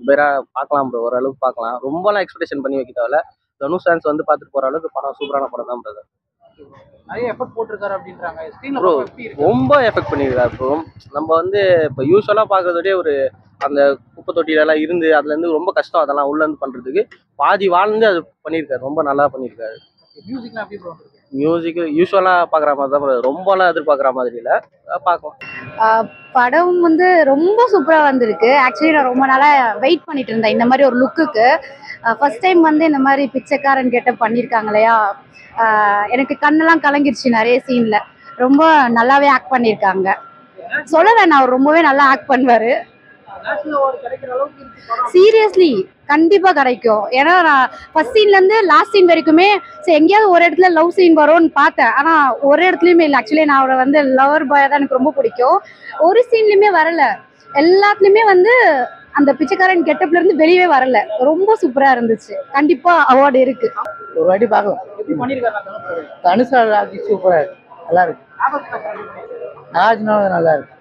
வேற பார்க்கலாம் ப்ரோ, ஓரளவுக்கு பார்க்கலாம். ரொம்பலாம் எக்ஸ்பெக்டேஷன் பண்ணி வைக்க தேவையில்ல. தனுஷ் ஃபேன்ஸ் வந்து பார்த்துட்டு போற அளவுக்கு படம் சூப்பரான படம் தான் பிரதர். நிறைய எஃபர்ட் போட்டிருக்காரு அப்படின்றாங்க. ஸ்க்ரீன்ல ப்ரோ எப்படி இருக்கு? ரொம்ப எஃபெக்ட் பண்ணியிருக்காரு ப்ரோ. நம்ம வந்து இப்போ யூஸ்வலாக பார்க்கறதோடய ஒரு அந்த குப்பை தொட்டிலெல்லாம் இருந்து அதுலேருந்து ரொம்ப கஷ்டம் அதெல்லாம் உள்ளேருந்து பண்ணுறதுக்கு பாதி வாழ்ந்து அது பண்ணியிருக்காரு. ரொம்ப நல்லா பண்ணியிருக்காரு. மியூசிக்லாம் எப்படி ப்ரோ? மியூசிக் யூஸ்வலாக பார்க்குற மாதிரி தான் ப்ரோ, ரொம்பலாம் எதிர்பார்க்குற மாதிரி இல்லை, பார்க்கலாம். படம் வந்து ரொம்ப சூப்பராக வந்திருக்கு. ஆக்சுவலி நான் ரொம்ப நாளாக வெயிட் பண்ணிட்டு இருந்தேன் இந்த மாதிரி ஒரு லுக்குக்கு. ஃபர்ஸ்ட் டைம் வந்து இந்த மாதிரி பிச்சைக்காரன் கெட்டப் பண்ணியிருக்காங்க இல்லையா, எனக்கு கண்ணெல்லாம் கலங்கிருச்சு நிறைய சீனில். ரொம்ப நல்லாவே ஆக்ட் பண்ணியிருக்காங்க. சொல்ல வேணாம், அவர் ரொம்பவே நல்லா ஆக்ட் பண்ணுவார். சீரியஸ்லி கண்டிப்பாக கிடைக்கும். ஏன்னா நான் ஃபர்ஸ்ட் சீன்லேருந்து லாஸ்ட் சீன் வரைக்குமே சரி எங்கேயாவது ஒரு இடத்துல லவ் சீன் வரும்னு பார்த்தேன். ஆனால் ஒரு இடத்துலையுமே இல்லை. ஆக்சுவலி நான் அவரை வந்து லவர் பாயாக தான் எனக்கு ரொம்ப பிடிக்கும். ஒரு சீன்லையுமே வரல. எல்லாத்துலேயுமே வந்து அந்த பிச்சைக்காரன் கெட்டப்லேருந்து வெளியே வரல. ரொம்ப சூப்பராக இருந்துச்சு. கண்டிப்பாக அவார்டு இருக்கு. ஒரு வாட்டி பார்க்கலாம். எப்படி பண்ணிருக்காரு? தனுஷ் ஆகி சூப்பராக இருக்கு, நல்லா இருக்கு. நாஜ்னாவும் நல்லா இருக்கு.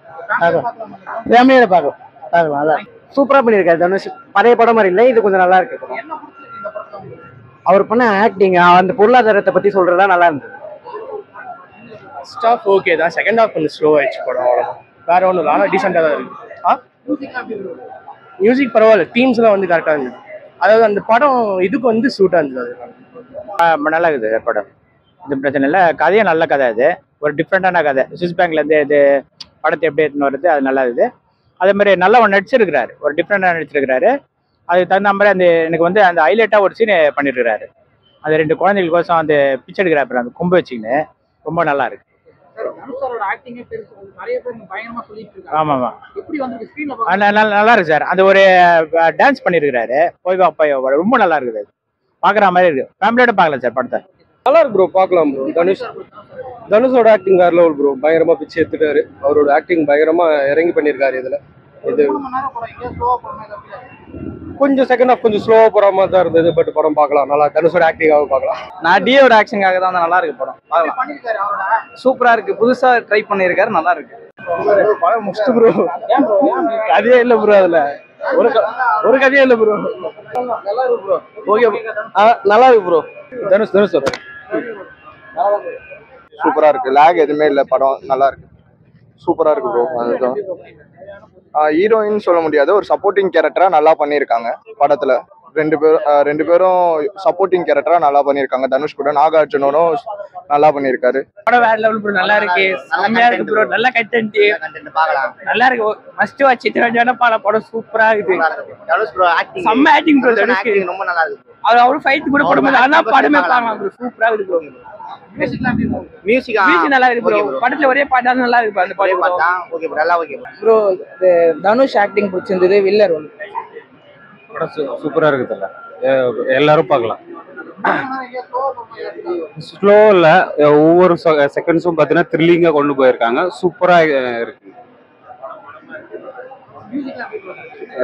ஃபேமிலியோட பார்க்கலாம் நல்லா இருக்கு. சூப்பரா பண்ணியிருக்காரு தனுஷ். பழைய படம் மாதிரி இல்லை, இது கொஞ்சம் நல்லா இருக்கு. அவர் பண்ண ஆக்டிங், அந்த பொருளாதாரத்தை பத்தி சொல்றதா நல்லா இருந்தது. ஸ்டாஃப் ஓகே தான். செகண்ட் ஹாஃப் கொஞ்சம் ஸ்லோ ஆயிடுச்சு படம், அவ்வளோதான். வேற ஒன்றும் இல்லை, ஆனால் டீசெண்டாக தான் இருக்கு. மியூசிக் பரவாயில்ல, தீம்ஸ்லாம் வந்து கரெக்டாக இருந்தது. அதாவது அந்த படம் இதுக்கு வந்து சூட்டாக இருந்தது. நல்லா இருக்குது படம், இது பிரச்சனை இல்லை. கதையும் நல்ல கதை, அது ஒரு டிஃப்ரெண்டான கதை. சுவிஸ் பேங்க்லேருந்து இது படத்தை எப்படி எடுத்துன்னு வருது, அது நல்லா இருக்குது. அதே மாதிரி நல்லா ஒன்று நடிச்சிருக்கிறாரு, ஒரு டிஃப்ரெண்டாக நடிச்சிருக்கிறாரு. அதுக்கு தகுந்த மாதிரி அந்த எனக்கு வந்து அந்த ஹைலைட்டாக ஒரு சீன் பண்ணிட்டுருக்காரு. அந்த 2 குழந்தைகளுக்கோசம் அந்த பிச்சை எடுக்கிறாரு, அந்த கொம்பு வச்சுக்கின்னு ரொம்ப நல்லா இருக்கு. ஆமாம் ஆமாம், நல்லா இருக்கு சார். அந்த ஒரு டான்ஸ் பண்ணியிருக்கிறாரு, போய்வா அப்பா, ரொம்ப நல்லா இருக்குது. பார்க்குற மாதிரி இருக்கு, ஃபேமிலியோட பார்க்கலாம் சார் படத்தை. நல்லா இருக்கு ப்ரோ, பார்க்கலாம் ப்ரோ. தனுஷோட ஆக்டிங் வேற லெவல் ப்ரோ, பயங்கரமா பிச்சு எடுத்துட்டாரு. அவரோட ஆக்டிங் பயங்கரமா இறங்கி பண்ணியிருக்காரு. இதுல இது கொஞ்சம் செகண்ட் ஹாஃப் கொஞ்சம் ஸ்லோவா போற மாதிரி தான் இருந்தது. பட் படம் பார்க்கலாம், நல்லா தனுஷோட ஆக்டிங்காக பார்க்கலாம். நான் டியோட ஆக்ஷனுக்காக தான் நல்லா இருக்கு படம், பார்க்கலாம். சூப்பரா இருக்கு, புதுசா ட்ரை பண்ணியிருக்காரு, நல்லா இருக்கு. படம் முடிச்சுட்டு ப்ரோ, கதையே இல்லை ப்ரோ, அதுல ஒரு கதையே இல்லை ப்ரோ. நல்லா இருக்கு ப்ரோ, ஓகே நல்லா இருக்கு ப்ரோ. தனுஷ் சூப்பரா இருக்கு, லேக் எதுவுமே இல்லை, படம் நல்லா இருக்கு, சூப்பரா இருக்கு ப்ரோ. அதுதான் ஹீரோயின் சொல்ல முடியாது, ஒரு சப்போர்ட்டிங் கேரக்டரா நல்லா பண்ணியிருக்காங்க படத்துல. ரெண்டு பேரும் சப்போர்ட்டிங் கேரக்டரா நல்லா பண்ணியிருக்காங்க. தனுஷ் கூட நாகார்ஜுனனும் நல்லா பண்ணியிருக்காரு. படம் வேற லெவல் ப்ரோ, நல்லா இருக்கு, செம்மையா இருக்கு ப்ரோ. நல்ல கண்டென்ட் பார்க்கலாம், நல்லா இருக்கு. Must watch. இத்தனை படம் சூப்பரா இருக்கு. தனுஷ் ப்ரோ ஆக்டிங், செம்ம ஆக்டிங் ப்ரோ. தனுஷ் ரொம்ப நல்லா இருக்கு. அவரு ஃபைட் கூட போடும்போது ஆனா படமே பார்க்கலாம் ப்ரோ, சூப்பரா இருக்கு ப்ரோ. மியூசிக் நல்லா இருக்கு ப்ரோ. படத்துல ஒரே பாட்டா நல்லா இருக்கு அந்த பாட்டு. ஓகே ப்ரோ, நல்லா ஓகே ப்ரோ. தனுஷ் ஆக்டிங் பிடிச்சிருந்தது. வில்லர் ரோல் சூப்பரா இருக்குதுல்ல, எல்லாரும் பார்க்கலாம். ஸ்லோ இல்ல, ஒவ்வொரு செகண்ட்ஸும் பார்த்தீங்கன்னா த்ரில்லிங்கா கொண்டு போயிருக்காங்க, சூப்பரா இருக்கு.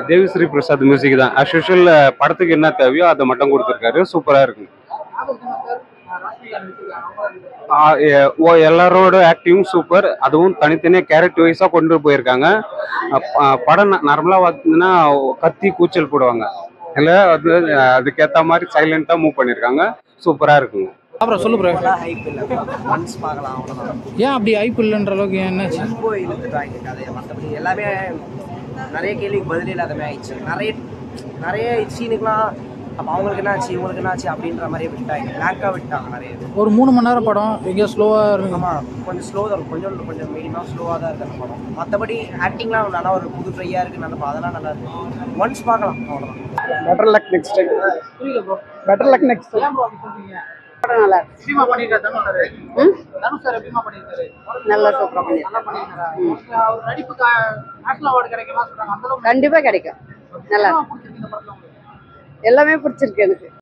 தேவிஸ்ரீ பிரசாத் மியூசிக் தான் அஸ் யூஷுவல். படத்துக்கு என்ன தேவையோ அதை மட்டும் கொடுத்துருக்காரு, சூப்பரா இருக்கு. எல்லாரோட ஆக்டிவும் சூப்பர், அதுவும் தனித்தனியாக கேரக்டர் வைஸா கொண்டு போயிருக்காங்க. படம் நார்மலா பார்த்தீங்கன்னா கத்தி கூச்சல் போடுவாங்க, இல்லை அது அதுக்கேற்ற மாதிரி சைலண்டா மூவ் பண்ணியிருக்காங்க, சூப்பரா இருக்குங்க. அப்புறம் சொல்லு ப்ரோ. ஏன் அப்படி ஹைப் இல்லைன்ற அளவுக்கு என்னாச்சு? ரொம்ப இழுத்துட்டாங்க கதையை. மற்றபடி எல்லாமே நிறைய கேள்விக்கு பதில் இல்லாத மாதிரி ஆயிடுச்சு. நிறைய சீனுக்குலாம் அப்போ அவங்களுக்கு என்ன ஆச்சு, இவங்களுக்கு என்ன ஆச்சு அப்படின்ற மாதிரியே விட்டாங்க, பிளாங்காக விட்டாங்க நிறைய. ஒரு 3 மணி நேரம் படம் எங்கேயோ ஸ்லோவாக இருக்கு. ஆமாம், கொஞ்சம் ஸ்லோ தான் இருக்கும், கொஞ்சம் மீடியமாக ஸ்லோவாக தான் இருக்குது அந்த படம். மற்றபடி ஆக்டிங்லாம் நல்லா ஒரு புது ட்ரையாக இருக்குது, நல்லா அதெல்லாம் நல்லா இருக்கு. ஒன்ஸ் பார்க்கலாம், அவ்வளோதான். Better luck next time. புரியல bro. Better luck next time. ஏன் ப்ரோ அப்படி சொல்றீங்க? படம் நல்லா இருக்கு. எப்படிமா பண்ணிருக்காரு தனுஷ் சார்? எப்படிமா பண்ணிருக்காரு? நல்லா சூப்பரா பண்ணிருக்காரு. நல்லா பண்ணிருக்காரு. அவர் நடிப்புக்கு நேஷனல் அவார்டு கிடைக்குமா சொல்றாங்க, அந்த அளவுக்கு கண்டிப்பா கிடைக்கும். நல்லா பிடிச்சிருக்கு இந்த படத்துல உங்களுக்கு? எல்லாமே பிடிச்சிருக்கு எனக்கு.